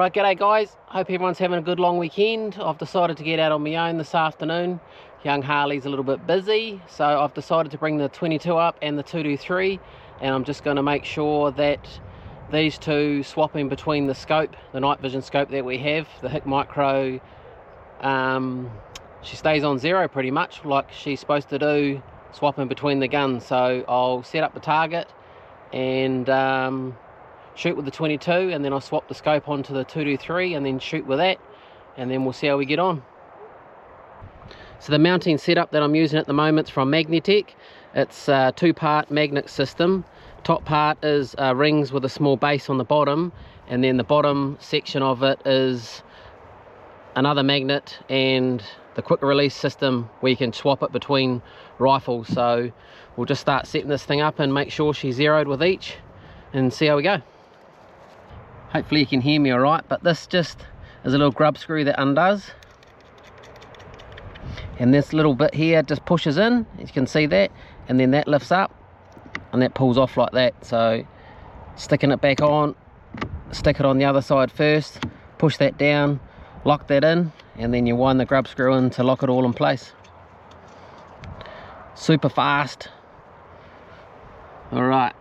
Right, g'day guys, hope everyone's having a good long weekend. I've decided to get out on my own this afternoon. Young Harley's a little bit busy, so I've decided to bring the 22 up and the 223, and I'm just going to make sure that these two swapping between the scope, the night vision scope that we have, the Hikmicro, she stays on zero pretty much like she's supposed to do, swapping between the guns. So I'll set up the target and shoot with the 22, and then I'll swap the scope onto the 223 and then shoot with that, and then we'll see how we get on. So the mounting setup that I'm using at the moment is from Magne-Tech. It's a two-part magnet system. Top part is rings with a small base on the bottom, and then the bottom section of it is another magnet and the quick release system where you can swap it between rifles. So we'll just start setting this thing up and make sure she's zeroed with each and see how we go. Hopefully you can hear me all right, but this just is a little grub screw that undoes, and this little bit here just pushes in, as you can see that, and then that lifts up and that pulls off like that. So sticking it back on, stick it on the other side first, push that down, lock that in, and then you wind the grub screw in to lock it all in place. Super fast. All right.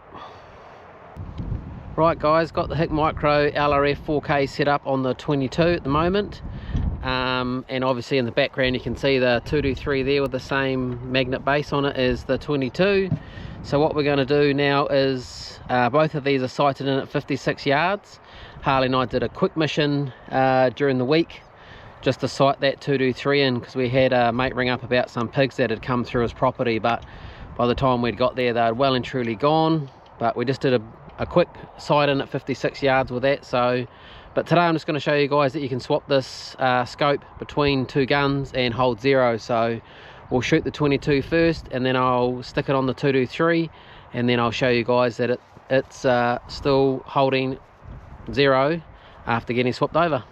Right guys, got the Hikmicro LRF 4K set up on the 22 at the moment, and obviously in the background you can see the 223 there with the same magnet base on it as the 22. So what we're going to do now is both of these are sighted in at 56 yards. Harley and I did a quick mission during the week just to sight that 223 in, because we had a mate ring up about some pigs that had come through his property, but by the time we'd got there they'd well and truly gone. But we just did a quick sight in at 56 yards with that. So but today I'm just going to show you guys that you can swap this scope between two guns and hold zero. So we'll shoot the 22 first, and then I'll stick it on the 223, and then I'll show you guys that it's still holding zero after getting swapped over.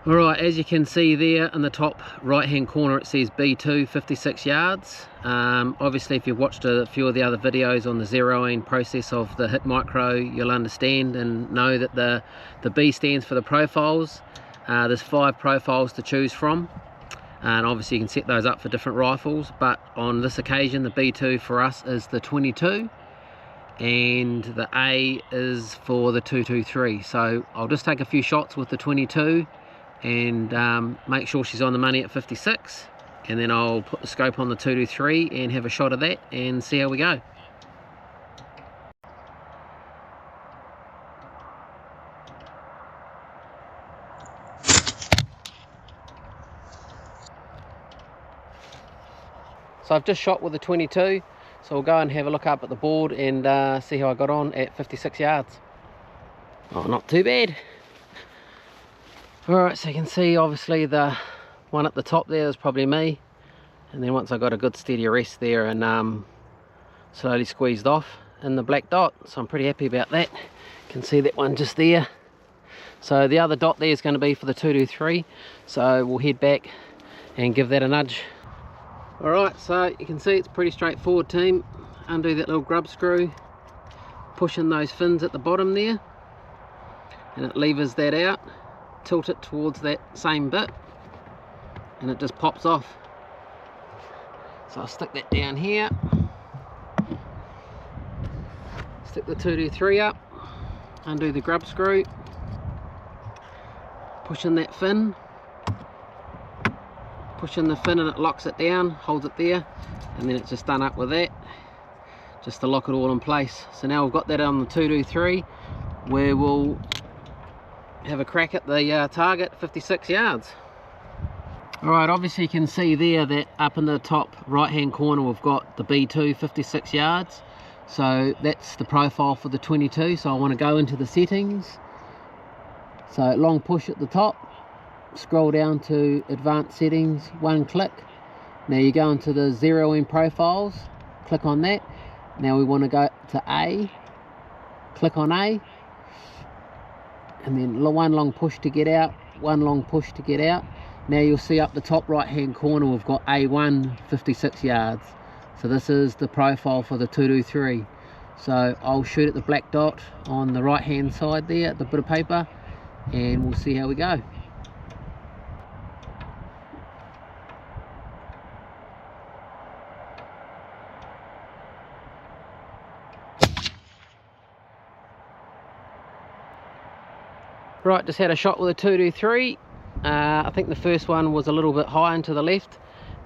Alright, as you can see there in the top right hand corner it says B2 56 yards. Obviously if you've watched a few of the other videos on the zeroing process of the Hikmicro, you'll understand and know that the B stands for the profiles. There's 5 profiles to choose from, and obviously you can set those up for different rifles, but on this occasion the B2 for us is the 22 and the A is for the 223. So I'll just take a few shots with the 22 and make sure she's on the money at 56, and then I'll put the scope on the 223 and have a shot of that and see how we go. So I've just shot with the 22, so we'll go and have a look up at the board and see how I got on at 56 yards. Oh, not too bad. Alright, so you can see obviously the one at the top there is probably me, and then once I got a good steady rest there and slowly squeezed off in the black dot, so I'm pretty happy about that. You can see that one just there. So the other dot there is going to be for the 223, so we'll head back and give that a nudge. Alright, so you can see it's pretty straightforward, team. Undo that little grub screw, push in those fins at the bottom there, and it levers that out. Tilt it towards that same bit and it just pops off. So I'll stick that down here, stick the 223 up, undo the grub screw, push in that fin, push in the fin and it locks it down, holds it there, and then it's just done up with that just to lock it all in place. So now we've got that on the 223, where we'll have a crack at the target 56 yards. Alright, obviously you can see there that up in the top right hand corner we've got the B2 56 yards, so that's the profile for the 22. So I want to go into the settings, so long push at the top, scroll down to advanced settings, one click. Now you go into the zeroing profiles, click on that. Now we want to go to A, click on A, and then one long push to get out, one long push to get out. Now you'll see up the top right hand corner we've got A1 56 yards. So this is the profile for the 223. So I'll shoot at the black dot on the right hand side there at the bit of paper, and we'll see how we go. Right, just had a shot with a 223. I think the first one was a little bit high and to the left,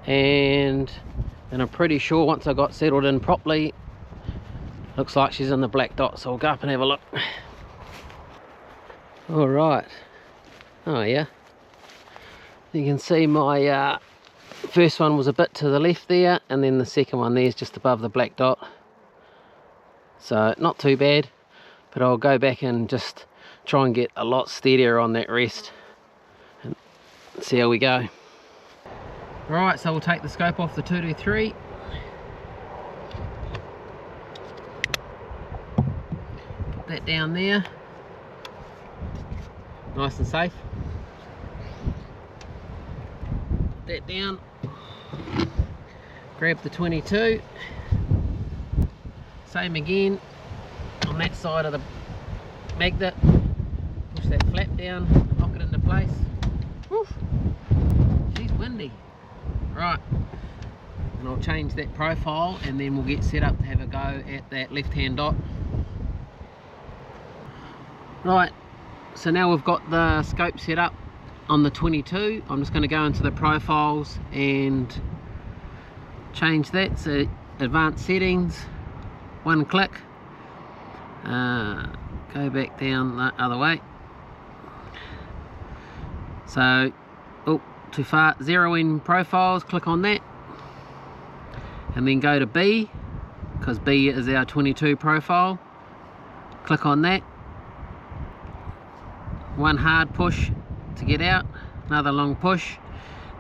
and I'm pretty sure once I got settled in properly, looks like she's in the black dot, so we'll go up and have a look. All right. Oh yeah. You can see my first one was a bit to the left there, and then the second one there is just above the black dot. So not too bad, but I'll go back and just try and get a lot steadier on that rest and see how we go. Right, so we'll take the scope off the 223. Put that down there. Nice and safe. Put that down. Grab the 22. Same again on that side of the magnet. Push that flap down, lock it into place. Woof. She's windy. Right, and I'll change that profile and then we'll get set up to have a go at that left hand dot. Right, so now we've got the scope set up on the 22. I'm just going to go into the profiles and change that. So advanced settings, one click, go back down the other way. So, oh, too far, zero in profiles, click on that, and then go to B, because B is our 22 profile. Click on that, one hard push to get out, another long push,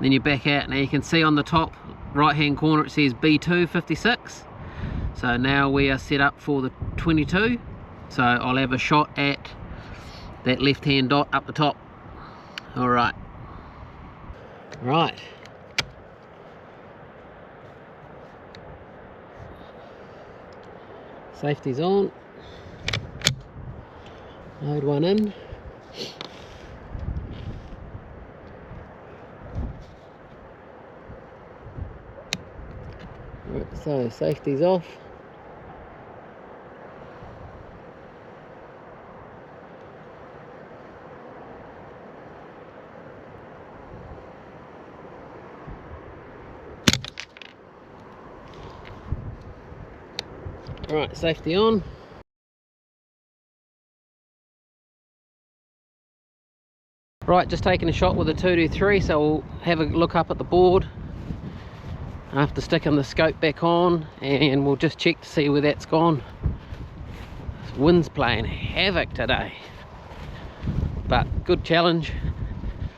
then you back out. Now you can see on the top right hand corner it says B2 56. So now we are set up for the 22, so I'll have a shot at that left hand dot up the top. Alright. Right. Safety's on. Load one in. Right, so safety's off. Right, safety on. Right, just taking a shot with a 223, so we'll have a look up at the board after sticking the scope back on, and we'll just check to see where that's gone. This wind's playing havoc today, but good challenge.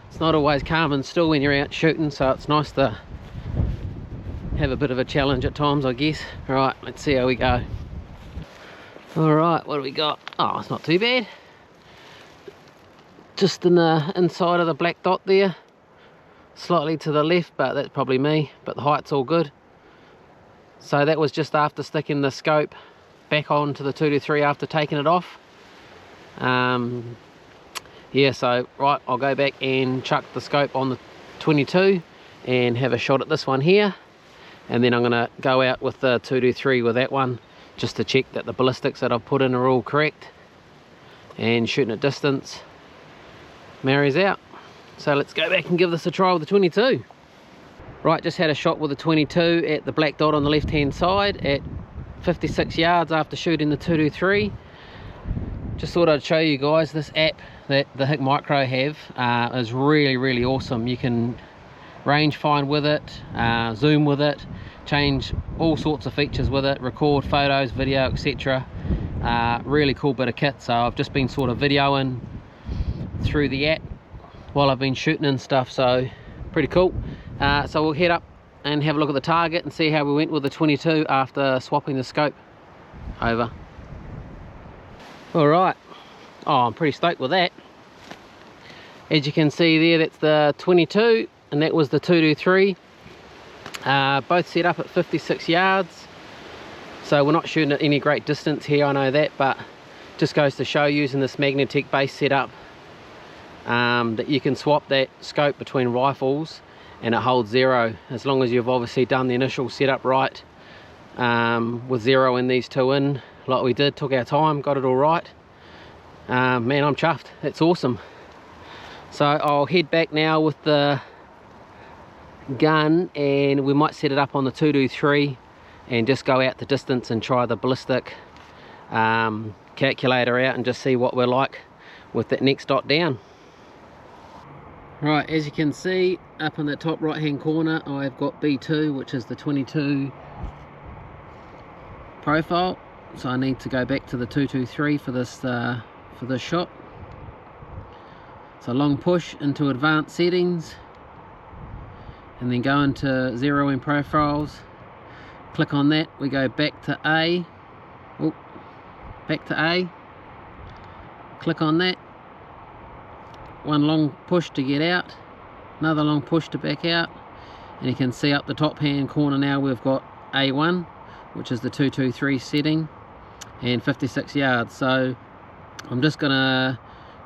It's not always calm and still when you're out shooting, so it's nice to have a bit of a challenge at times, I guess. Right, let's see how we go. Alright, what do we got? Oh, it's not too bad. Just in the inside of the black dot there, slightly to the left, but that's probably me, but the height's all good. So that was just after sticking the scope back onto the 223 after taking it off. Yeah, so right, I'll go back and chuck the scope on the 22 and have a shot at this one here, and then I'm going to go out with the 223 with that one just to check that the ballistics that I've put in are all correct, and shooting at distance marries out. So let's go back and give this a try with the 22. Right, just had a shot with the 22 at the black dot on the left hand side at 56 yards after shooting the 223. Just thought I'd show you guys this app that the Hikmicro have. Is really awesome. You can range find with it, zoom with it, change all sorts of features with it, record photos, video, etc. Really cool bit of kit. So I've just been sort of videoing through the app while I've been shooting and stuff, so pretty cool. So we'll head up and have a look at the target and see how we went with the 22 after swapping the scope over. Alright, oh, I'm pretty stoked with that. As you can see there, that's the 22 and that was the 223. Both set up at 56 yards, so we're not shooting at any great distance here, I know that, but just goes to show using this Magne-Tech base setup that you can swap that scope between rifles and it holds 0, as long as you've obviously done the initial setup right, with 0 in these 2 in like we did. Took our time, got it all right. Man, I'm chuffed. It's awesome. So I'll head back now with the gun, and we might set it up on the 223 and just go out the distance and try the ballistic calculator out and just see what we're like with that next dot down. Right, as you can see up in the top right hand corner, I've got B2, which is the 22 profile, so I need to go back to the 223 for this shot. So long push into advanced settings, and then go into zeroing profiles. Click on that, we go back to A. Oh, back to A. Click on that. One long push to get out, another long push to back out, and you can see up the top hand corner now we've got A1, which is the 223 setting, and 56 yards. So I'm just gonna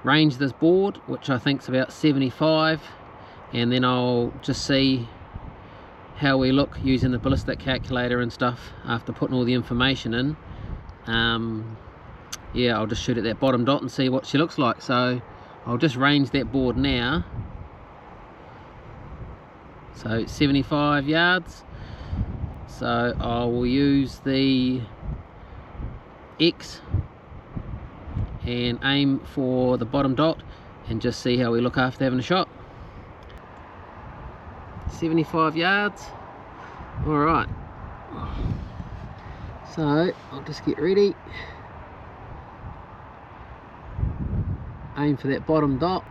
range this board, which I think is about 75, and then I'll just see how we look using the ballistic calculator and stuff after putting all the information in. Yeah, I'll just shoot at that bottom dot and see what she looks like. So I'll just range that board now. So 75 yards. So I will use the X and aim for the bottom dot and just see how we look after having a shot. 75 yards. All right. So I'll just get ready. Aim for that bottom dot.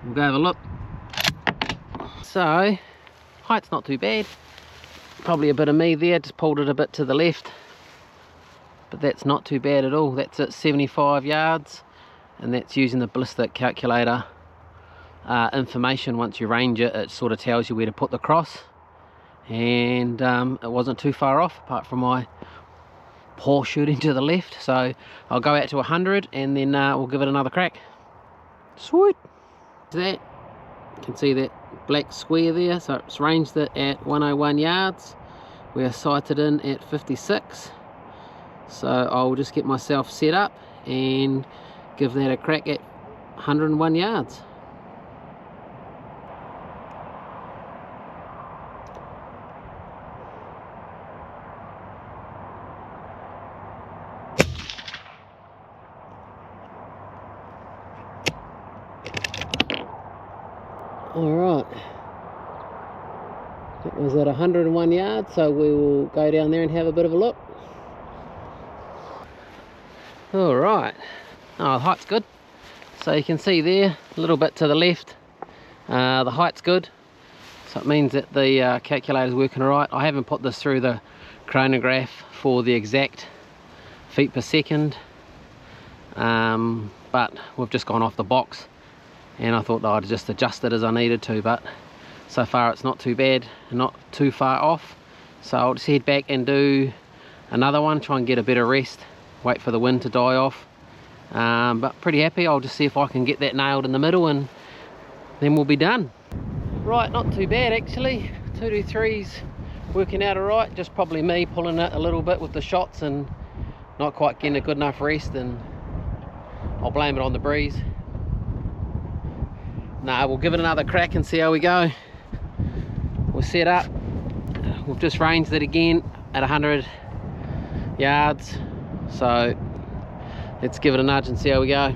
We'll go have a look. So height's not too bad. Probably a bit of me there, just pulled it a bit to the left, but that's not too bad at all. That's at 75 yards, and that's using the ballistic calculator information. Once you range it, it sort of tells you where to put the cross, and it wasn't too far off apart from my poor shooting to the left. So I'll go out to 100 and then we'll give it another crack. Sweet. That, you can see that black square there, so it's ranged it at 101 yards. We are sighted in at 56, so I'll just get myself set up and give that a crack at 101 yards. Alright, it was at 101 yards, so we will go down there and have a bit of a look. Alright, oh, the height's good. So you can see there, a little bit to the left, the height's good. So it means that the calculator's working alright. I haven't put this through the chronograph for the exact feet per second, but we've just gone off the box. And I thought I'd just adjust it as I needed to, but so far it's not too bad and not too far off. So I'll just head back and do another one, try and get a better rest, wait for the wind to die off. But pretty happy. I'll just see if I can get that nailed in the middle and then we'll be done. Right, not too bad actually. 223's working out alright, just probably me pulling it a little bit with the shots and not quite getting a good enough rest, and I'll blame it on the breeze. Nah, we'll give it another crack and see how we go. We're set up. We've just ranged it again at 100 yards. So let's give it a nudge and see how we go.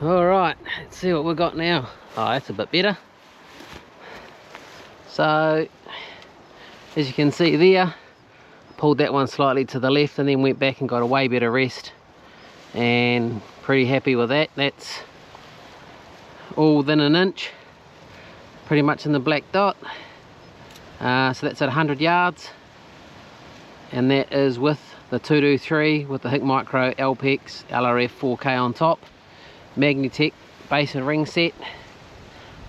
Alright, let's see what we've got now. Oh, that's a bit better. So, as you can see there, pulled that one slightly to the left and then went back and got a way better rest. And pretty happy with that. That's all within an inch, pretty much in the black dot. So that's at 100 yards, and that is with the 223 with the Hikmicro Alpex LRF 4K on top, Magne-Tech base and ring set.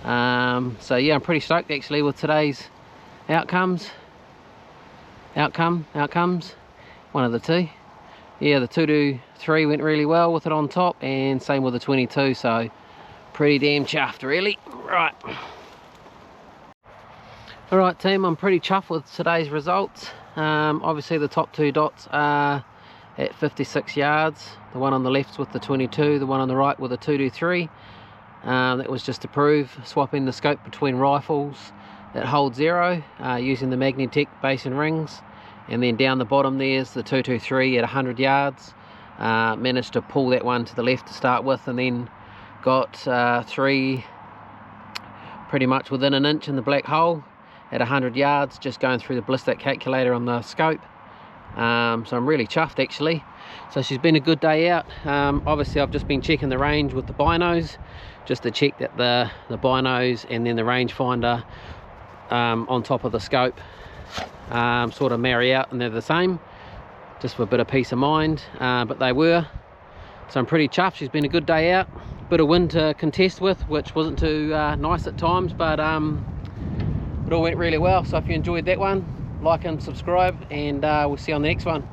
So yeah, I'm pretty stoked actually with today's outcomes, one of the two. Yeah, the 223 went really well with it on top, and same with the 22, so pretty damn chuffed really. Right. Alright team, I'm pretty chuffed with today's results. Obviously the top two dots are at 56 yards. The one on the left's with the 22, the one on the right with the 223. That was just to prove swapping the scope between rifles that hold zero using the Magne-Tech basin rings. And then down the bottom there's the 223 at 100 yards. Managed to pull that one to the left to start with, and then got three pretty much within an inch in the black hole at 100 yards, just going through the Ballistic calculator on the scope. So I'm really chuffed actually. So she's been a good day out. Obviously I've just been checking the range with the binos, just to check that the binos and then the rangefinder on top of the scope sort of marry out and they're the same, just for a bit of peace of mind, but they were. So I'm pretty chuffed. She's been a good day out. Bit of wind to contest with, which wasn't too nice at times, but it all went really well. So if you enjoyed that one, like and subscribe, and we'll see you on the next one.